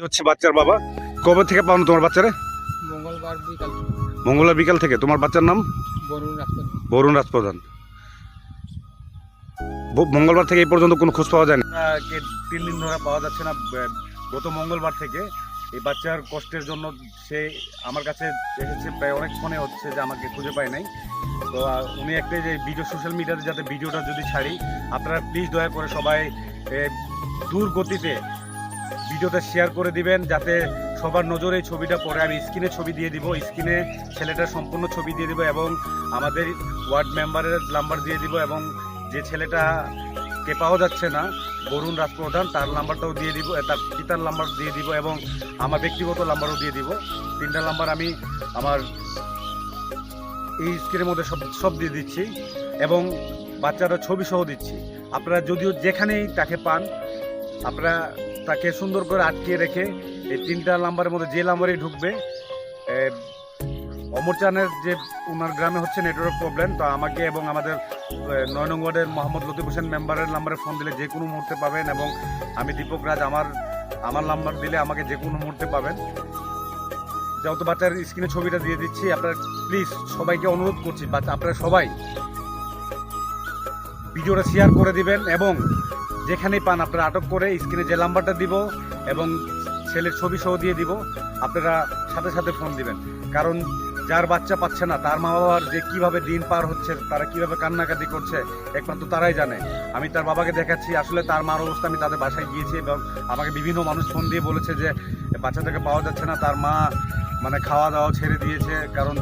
হচ্ছে বাচ্চার বাবা। কবে থেকে পাওনো তোমার বাচ্চারে? মঙ্গলবার বিকাল। মঙ্গলবার বিকাল থেকে। তোমার বাচ্চার নাম? বরুণ রাজপ্রধান। বরুণ রাজপ্রধান। মঙ্গলবার থেকে এই পর্যন্ত কোনো খোঁজ পাওয়া যায় না। 3 দিন ধরে পাওয়া যাচ্ছে না। গত মঙ্গলবার থেকে এই বাচ্চার কষ্টের জন্য সে আমার কাছে এসেছে, প্রায় অনেকক্ষণে হচ্ছে যে আমাকে খুঁজে পায় নাই। তো উনি একটা যে ভিডিও সোশ্যাল মিডিয়াতে যাতে ভিডিওটা যদি ছাড়ি, আপনারা প্লিজ দয়া করে সবাই দূর গতিতে ভিডিওটা শেয়ার করে দিবেন, যাতে সবার নজরে এই ছবিটা পড়ে। আমি স্ক্রিনে ছবি দিয়ে দিব, স্ক্রিনে ছেলেটার সম্পূর্ণ ছবি দিয়ে দিব এবং আমাদের ওয়ার্ড মেম্বারের নাম্বার দিয়ে দিব, এবং যে ছেলেটাকে পাওয়া যাচ্ছে না বরুণ রাজপ্রধান, তার নাম্বারটাও দিয়ে দিব, তার পিতার নাম্বার দিয়ে দিব এবং আমার ব্যক্তিগত নাম্বারও দিয়ে দিব। 3টা নাম্বার আমি আমার এই স্ক্রিনের মধ্যে সব দিয়ে দিচ্ছি এবং বাচ্চাটা ছবি সহ দিচ্ছি। আপনারা যদিও যেখানেই তাকে পান, আপনারা তাকে সুন্দর করে আটকিয়ে রেখে এই 3টা নাম্বারের মধ্যে যে নাম্বারেই ঢুকবে, অমরচানের যে ওনার গ্রামে হচ্ছে নেটওয়ার্ক প্রবলেম, তো আমাকে এবং আমাদের 9 নং ওয়ার্ডের মোহাম্মদ লতিফ হোসেন মেম্বারের নাম্বারে ফোন দিলে যে কোনো মুহূর্তে পাবেন, এবং আমি দীপক রাজ আমার নাম্বার দিলে আমাকে যে কোনো মুহূর্তে পাবেন। যেহেতু বাচ্চার স্ক্রিনে ছবিটা দিয়ে দিচ্ছি, আপনারা প্লিজ সবাইকে অনুরোধ করছি, আপনারা সবাই ভিডিওটা শেয়ার করে দিবেন এবং যেখানেই পান আপনারা আটক করে স্ক্রিনে যে নাম্বারটা দিব এবং ছেলের ছবি সহ দিয়ে দিব, আপনারা সাথে সাথে ফোন দিবেন। কারণ যার বাচ্চা পাচ্ছে না, তার মা বাবার যে কীভাবে দিন পার হচ্ছে, তারা কীভাবে কান্নাকাটি করছে, একমাত্র তারাই জানে। আমি তার বাবাকে দেখাচ্ছি, আসলে তার মার অবস্থা, আমি তাদের বাসায় গিয়েছি এবং আমাকে বিভিন্ন মানুষ ফোন দিয়ে বলেছে যে বাচ্চাটাকে পাওয়া যাচ্ছে না, তার মা মানে খাওয়া দাওয়া ছেড়ে দিয়েছে। কারণ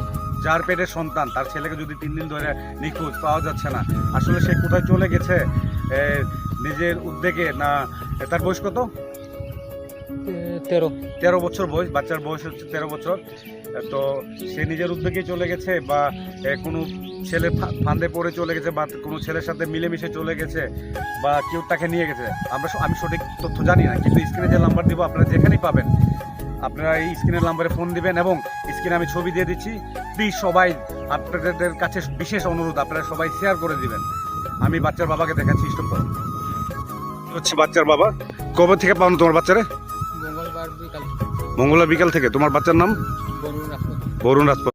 যার পেটের সন্তান, তার ছেলেকে যদি 3 দিন ধরে নিখোঁজ, পাওয়া যাচ্ছে না, আসলে সে কোথায় চলে গেছে নিজের উদ্যোগে না। তার বয়স কত? 13 বছর বয়স। বাচ্চার বয়স হচ্ছে 13 বছর। তো সে নিজের উদ্যোগে চলে গেছে বা কোনো ছেলে ফান্দে পড়ে চলে গেছে বা কোনো ছেলের সাথে মিলেমিশে চলে গেছে বা কেউ তাকে নিয়ে গেছে, আমি সঠিক তথ্য জানি না। কিন্তু স্ক্রিনে যে নাম্বার দিব, আপনারা যেখানেই পাবেন আপনারা এই স্ক্রিনের নাম্বারে ফোন দিবেন এবং স্ক্রিনে আমি ছবি দিয়ে দিচ্ছি। প্লিজ সবাই, আপনাদের কাছে বিশেষ অনুরোধ, আপনারা সবাই শেয়ার করে দিবেন। আমি বাচ্চার বাবাকে দেখাচ্ছি, স্টপ করো। হচ্ছে বাচ্চার বাবা। কবে থেকে পাওনো তোমার বাচ্চারে? মঙ্গলবার বিকাল। মঙ্গলবার বিকাল থেকে। তোমার বাচ্চার নাম? বরুণ রাজপ্রধান। বরুণ রাজপ্রধান।